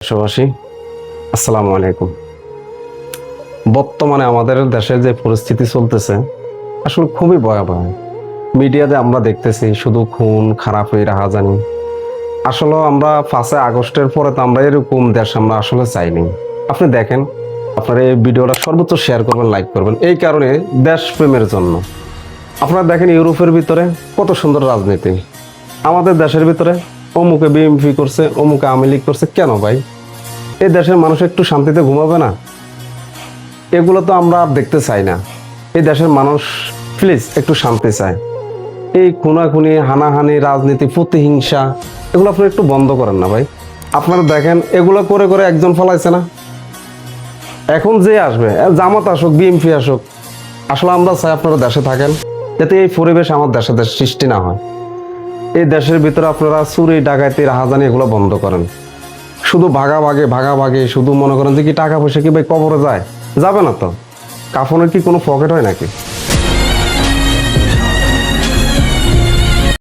দেশবাসী, আসসালামু আলাইকুম। বর্তমানে আমাদের দেশে যে পরিস্থিতি চলতেছে আসলে খুবই ভয়াবহ। মিডিয়াতে আমরা দেখতেছি শুধু খুন খারাপই রাহাজানি। আসলে আমরা 5 আগস্টের পরে তো আমরা এরকম দেশ আমরা আসলে চাইনি। আপনি দেখেন, আপনার এই ভিডিওটা সর্বোচ্চ শেয়ার করবেন, লাইক করবেন, এই কারণে দেশপ্রেমের জন্য। আপনারা দেখেন ইউরোপের ভিতরে কত সুন্দর রাজনীতি, আমাদের দেশের ভিতরে অমুকে বিএনপি করছে, অমুকে আওয়ামী লীগ করছে। কেন ভাই? এই দেশের মানুষ একটু শান্তিতে ঘুমাবে না? এগুলো তো আমরা আর দেখতে চাই না। এই দেশের মানুষ প্লিজ একটু শান্তি চায়। এই খুনাখুনি, হানাহানি, রাজনীতি, প্রতিহিংসা, এগুলো আপনি একটু বন্ধ করেন না ভাই। আপনারা দেখেন এগুলো করে করে একজন ফলাইছে না, এখন যে আসবে জামাত আসুক, বিএনপি আসুক, আসলে আমরা চাই আপনারা দেশে থাকেন, যাতে এই পরিবেশ আমার দেশে দেশ সৃষ্টি না হয়। এই দেশের ভিতরে আপনারা চুরি ডাকাতি রাহাজানি এগুলো বন্ধ করেন। শুধু ভাগাভাগি শুধু মনে করেন যে কি টাকা পয়সা কি ভাই কবরে যায়? যাবে না তো। কাফনের কি কোনো পকেট হয় নাকি?